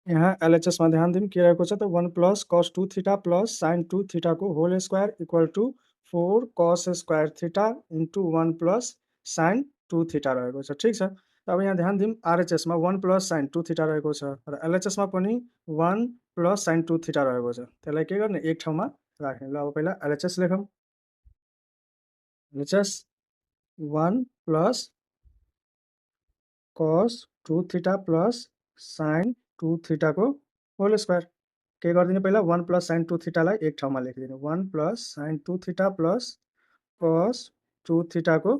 यहाँ LHS में ध्यान दिउँ के रहेको छ त 1 plus cos 2 theta plus sin 2 theta को whole square equal to 4 cos square theta into 1 plus sin 2 theta रहेको छ। ठिक छ। अब यहाँ ध्यान दिउँ RHS मा 1 प्लस sin 2 थीटा रहेको छ र LHS मा पनि 1 प्लस sin 2 थीटा रहेको छ। त्यसलाई के गर्ने एक ठाउँमा राख्ने। ल अब पहिला LHS लेखौँ। LHS 1 plus cos 2 theta plus sin 2 theta को होल स्क्वायर। के गरिदिने पहिला 1 प्लस sin 2 थीटालाई एक ठाउँमा लेखिदिने। 1 plus sin 2 theta plus cos 2 theta को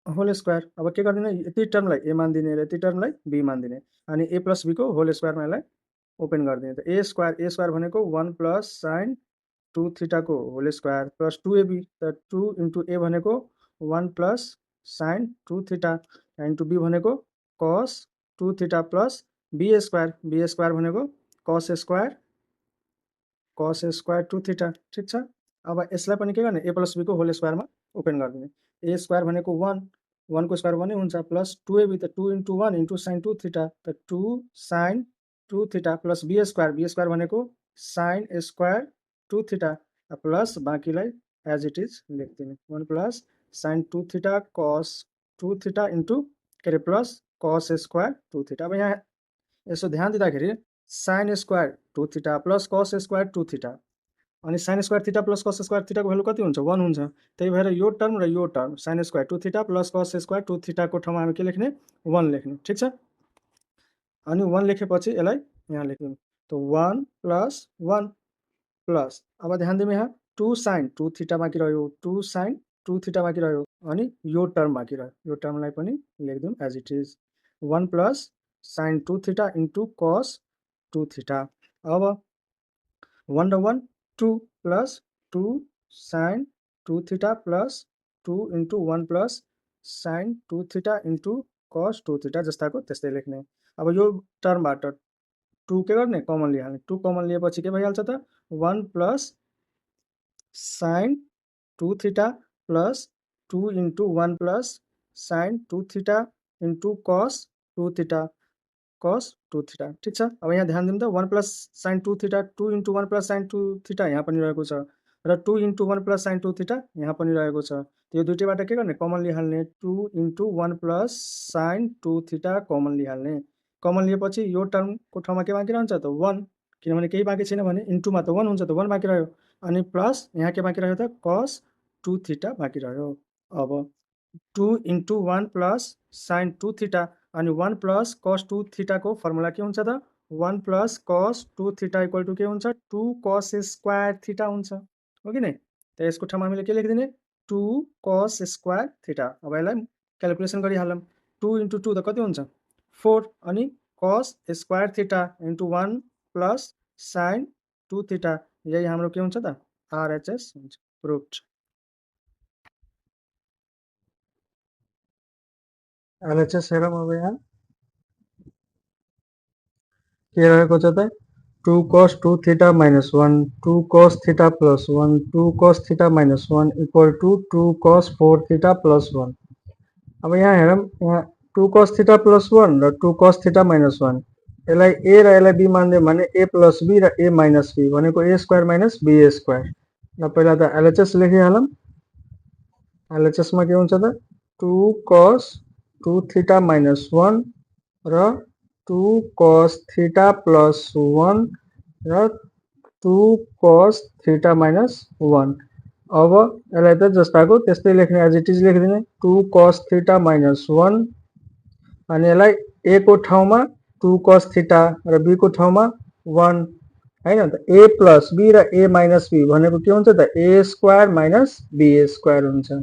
होल स्क्वायर। अब के गरिदिने यति टर्मलाई a मान दिने र यति टर्मलाई b मान दिने अनि a प्लस b को होल स्क्वायरमा यसलाई ओपन गरिदिने। त a स्क्वायर भनेको 1 प्लस sin 2 थीटा को होल स्क्वायर प्लस 2ab। त 2 इन्टु a भनेको 1 plus sin 2 theta into b भनेको cos 2 theta plus b square भनेको cos स्क्वायर 2 थीटा। ठिक छ। अब यसलाई पनि के गर्ने a प्लस b को होल स्क्वायरमा ओपन गरिदिने। a स्क्वायर भनेको 1 1 को स्क्वायर 1 नै हुन्छ प्लस 2ab त 2 इन्टु 1 इन्टु sin 2 थीटा त 2 sin 2 theta plus b square भनेको sin स्क्वायर 2 थीटा प्लस बाँकीलाई एज इट इज लेखिदिने। 1 plus sin 2 theta cos 2 theta into के अरे प्लस cos स्क्वायर 2 थीटा। अब यहाँ यसो ध्यान दिँदाखेरि sin square 2 theta plus cos square 2 theta अनि sin square theta plus cos square थीटाको भ्यालु कति हुन्छ 1 हुन्छ। त्यही भएर यो टर्म र यो term sin square 2 theta plus cos square 2 थीटाको ठाउँमा हामी के लेख्ने 1 लेख्ने। ठिक छ। अनि 1 लेखेपछि यसलाई यहाँ लेख्दिउँ। त 1 प्लस 1 प्लस अब ध्यान दिउँ यहाँ 2 sin 2 थीटा बाँकी रह्यो 2 sin 2 थीटा बाँकी रह्यो अनि यो टर्म बाँकी रह्यो। यो टर्मलाई पनि लेखिदिउँ as it is 1 plus sin 2 theta into cos 2 theta. अब 1 र 1 2 plus 2 sin 2 theta plus 2 into 1 plus sin 2 theta into cos 2 theta जस्ताको त्यस्तै लेख्ने। अब यो टर्मबाट 2 के गर्ने कमन लिइहाल्ने। 2 कमन लिएपछि के भइहाल्छ त 1 plus sin 2 theta plus 2 into 1 plus sin 2 theta into cos 2 theta cos 2 theta. ठिक छ। अब यहाँ ध्यान दिउँ त 1 plus sin 2 theta 2 into 1 plus sin 2 theta यहाँ पनि रहेको छ र 2 इन्टु 1 प्लस sin 2 थीटा यहाँ पनि रहेको छ। यो दुईटैबाट के गर्ने कमन लिइहाल्ने 2 into 1 plus sin 2 theta common लिइहाल्ने। कमन लिएपछि यो टर्मको ठाउँमा के बाँकी रहन्छ त 1 किनभने केही बाँकी छैन भने इन्टुमा त 1 हुन्छ त 1 बाँकी रह्यो अनि प्लस यहाँ के बाँकी रह्यो त cos 2 थीटा बाँकी रह्यो। अब 2 इन्टु 1 प्लस sin 2 थीटा अनि 1 प्लस cos 2 थीटाको फर्मुला के हुन्छ त 1 plus cos 2 theta equal to के हुन्छ 2 cos स्क्वायर थीटा हुन्छ। हो कि नै। त यसको ठाउँमा हामीले के लेखिदिने 2 cos स्क्वायर थीटा। अब यसलाई क्याल्कुलेसन गरिहालौँ। 2 इन्टु 2 त कति हुन्छ 4 अनि cos square theta into 1 plus sin 2 theta यही हाम्रो के हुन्छ त RHS हुन्छ। प्रुभड। LHS हेरौँ अब यहाँ के रहेको छ त 2 cos 2 theta minus 1 2 cos theta plus 1 2 cos theta minus 1 equal to 2 cos 4 theta plus 1। अब यहाँ हेरौँ यहाँ 2 cos थीटा plus 1 र 2 cos थीटा minus 1 यसलाई a र यसलाई b मानिदियो भने a plus b र a minus b भनेको a square minus b square. ल पहिला त LHS लेखिहालौँ। LHS मा के हुन्छ त 2 cos 2 थीटा minus 1 र 2 cos थीटा plus 1 र 2 cos थीटा minus 1। अब यसलाई त जस्ताको त्यस्तै लेख्ने एज इट इज लेखिदिने 2 cos थीटा minus 1 अनि यसलाई a को ठाउँमा 2 cos थीटा र b को ठाउँमा 1 हैन त a प्लस b र a माइनस b भनेको के हुन्छ त a square minus b square हुन्छ।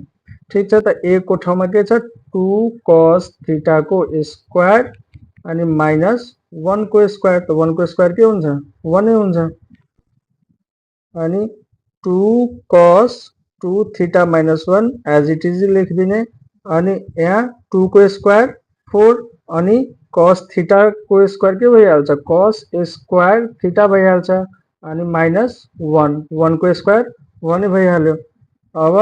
ठिक छ त a को ठाउँमा के छ 2 cos थीटा को स्क्वायर अनि माइनस 1 को स्क्वायर त 1 को स्क्वायर के हुन्छ 1 नै हुन्छ अनि 2 cos 2 theta minus 1 as it is लेखिदिने अनि यहाँ 2 को स्क्वायर 4 अनि cos थीटा को स्क्वायर के भइहाल्छ cos स्क्वायर थीटा भइहाल्छ अनि माइनस 1 1 को स्क्वायर 1 नै भइहाल्यो। अब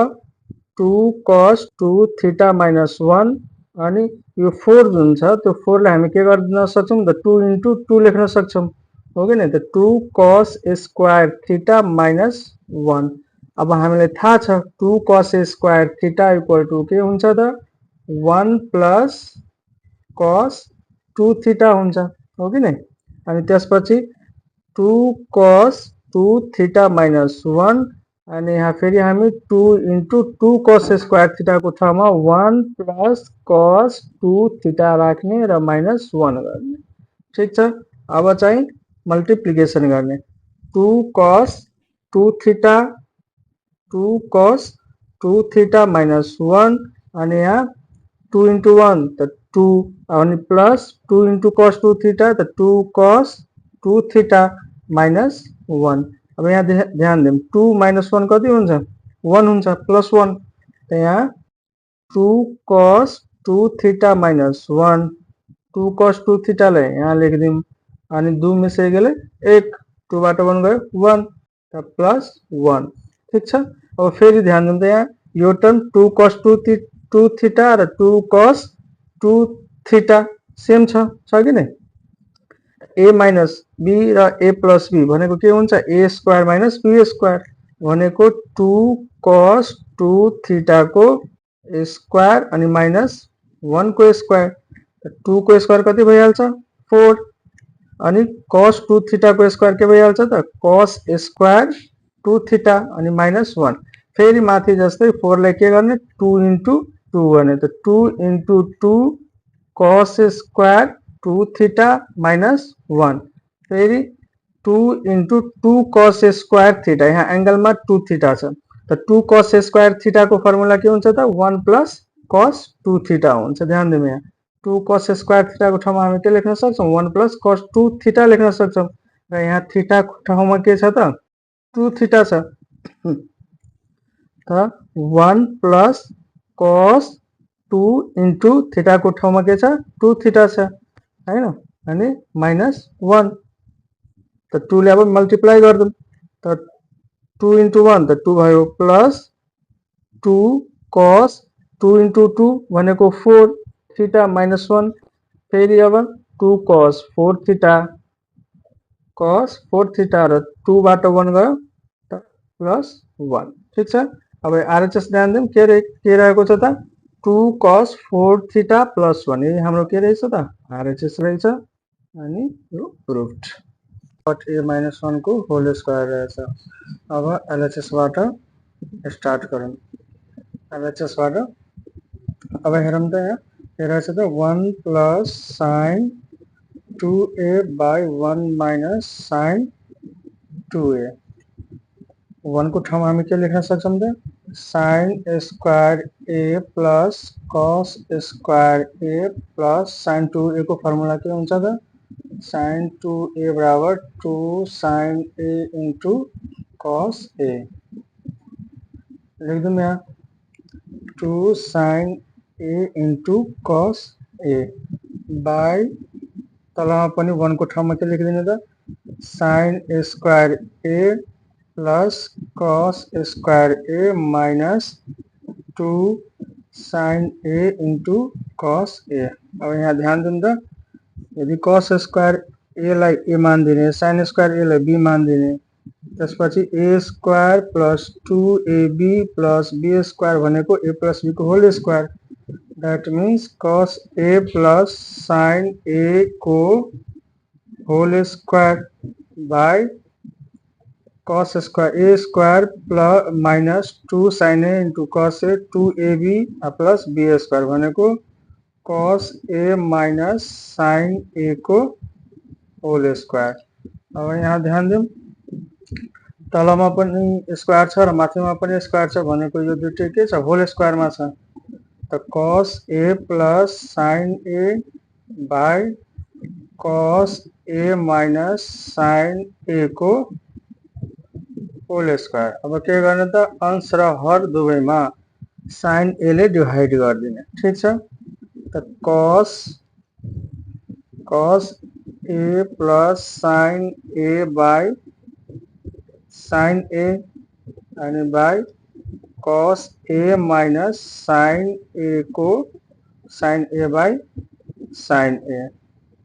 2 cos 2 थीटा माइनस 1 अनि यो 4 जुन छ त्यो 4 लाई हामी के गर्न सक्छौं त 2 into 2 लेख्न सक्छौं हो कि नहीं त 2 cos स्क्वायर थीटा minus 1 अब हामीलाई थाहा छ 2 cos square theta equal to के हुन्छ त 1 plus cos 2 थीटा हुन्छ हो कि नहीं अनि त्यसपछि 2 cos 2 थीटा minus 1 अनि यहाँ फेरि हामी 2 into 2 cos स्क्वायर थीटाको ठाउँमा 1 plus cos 2 थीटा राख्ने र minus 1 गर्ने ठीक छ अब चाहिँ मल्टिप्लिकेसन गर्ने 2 cos 2 theta 2 cos 2 theta minus 1 अनि यहाँ 2 into 1 त 2 अनि प्लस 2 into cos 2 थीटा त 2 cos 2 थीटा minus 1 अब यहाँ ध्यान दें 2 minus 1 कति हुन्छ 1 हुन्छ प्लस 1 त यहाँ 2 cos 2 theta minus 1 2 cos 2 theta lie यहाँ लेखिदिउँ अनि 2 मिसाइ गेले 1 2 बाट 1 गयो 1 त प्लस 1 ठीक छ अब फेरि ध्यान दिँदा यहाँ यो टर्म 2 cos 2 थीटा र 2 cos 2 थीटा सेम छ कि नै a minus b र a plus b भनेको के हुन्छ a square minus b square भनेको 2 cos 2 थीटा को स्क्वायर अनि माइनस 1 को स्क्वायर 2 को स्क्वायर कति भइहाल्छ 4 अनि cos 2 थीटा को स्क्वायर के भइहाल्छ त cos स्क्वायर 2 थीटा अनि माइनस 1 फेरि माथि जस्तै 4 लाई के गर्ने 2 into 2 गर्ने त 2 into 2 cos square 2 theta minus 1 फेरि 2 into 2 cos स्क्वायर थीटा यहाँ एंगलमा 2 थीटा छ त 2 cos स्क्वायर थीटा को फर्मुला के हुन्छ त 1 plus cos 2 थीटा हुन्छ ध्यान दिनु यहाँ 2 cos स्क्वायर थीटा को ठाउँमा हामी के लेख्न सक्छौं 1 plus cos 2 थीटा लेख्न सक्छौं र यहाँ थीटा को ठाउँमा के छ त 2 थीटा छ त 1 plus cos 2 into थीटा को ठाउँमा के छ 2 थीटा छ हैन अनि माइनस 1 त 2 ले अब मल्टिप्लाई गर्दिउँ त 2 into 1 त 2 भयो प्लस 2 cos 2 into 2 भनेको 4 थीटा minus 1 फेरि अब 2 cos 4 थीटा र 2 बाट 1 गयो त प्लस 1 ठीक छ अब आरएचएस ध्यान दिउँ के रहेको छ त 2 cos 4 थीटा प्लस 1 यही हाम्रो के रहेछ त आरएचएस रहेछ अनि यो प्रुभड बट a minus 1 को होल स्क्वायर रहेछ अब एलएचएस बाट स्टार्ट गरौँ एलएचएस बाट अब हेरौँ त यहाँ के रहेछ त 1 plus sin 2a by 1 minus sin 2a 1 को ठाउँमा हामी के लेख्न सक्छौं त sin square a plus cos square a plus sin 2a को फर्मुला के हुन्छ त sin 2a बराबर 2 sin a into cos a लेख दूँ यहाँ 2 sin a into cos a by तलमा पनि 1 को ठाउँमा के लेखिदिने त sin square a plus cos square a minus 2 sin a into cos a अब यहाँ ध्यान दिनु त यदि cos स्क्वायर a लाई a मान दिने sin स्क्वायर a लाई b मान दिने त्यसपछि a square plus 2ab plus b square भनेको a प्लस b को whole square that means cos a plus sin a को whole square by cos square a square plus minus 2 sin a into cos a 2ab plus b square भनेको cos a minus sin a को whole square अब यहाँ ध्यान दिउँ तलमा पनि square छ र माथिमा पनि स्क्वायर छ भनेको यो दुईटै के छ होल स्क्वायरमा छ त cos a plus sin a by cos a minus sin a को होल स्क्वायर अब के गर्ने त अंश र हर दुवैमा sin a ले डिवाइड गर्दिने ठीक छ त cos a plus sin a by sin a अनि by cos a minus sin a को sine A by sine A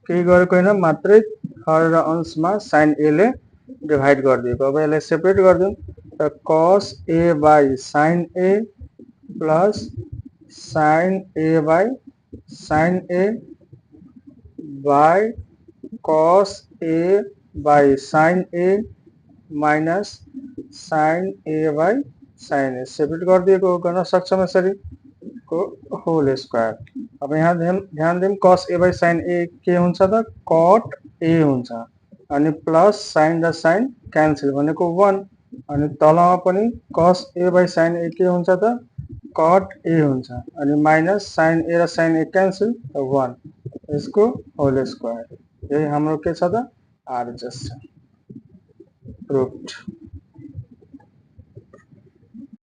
के गरेको होइन मात्रै हर र अंशमा साइन ए ले डिभाइड गरिदिएको। अब यसलाई सेपरेट गरिदिउँ त cos A by sine A plus sine A by sine A by cos A by sine A minus sine A by sine A separate गरिदिएको गर्न सक्छौँ यसरी को होल स्क्वायर। अब यहाँ ध्यान दिउँ कस ए बाई साइन ए के हुन्छ त कट ए हुन्छ अनि प्लस साइन र साइन क्यान्सल भनेको 1 अनि तलमा पनि कस ए बाई साइन ए के हुन्छ त कट ए हुन्छ अनि माइनस साइन ए र साइन ए क्यान्सल 1 यसको होल स्क्वायर। यही हाम्रो के छ त आरएचएस छ प्रुभड।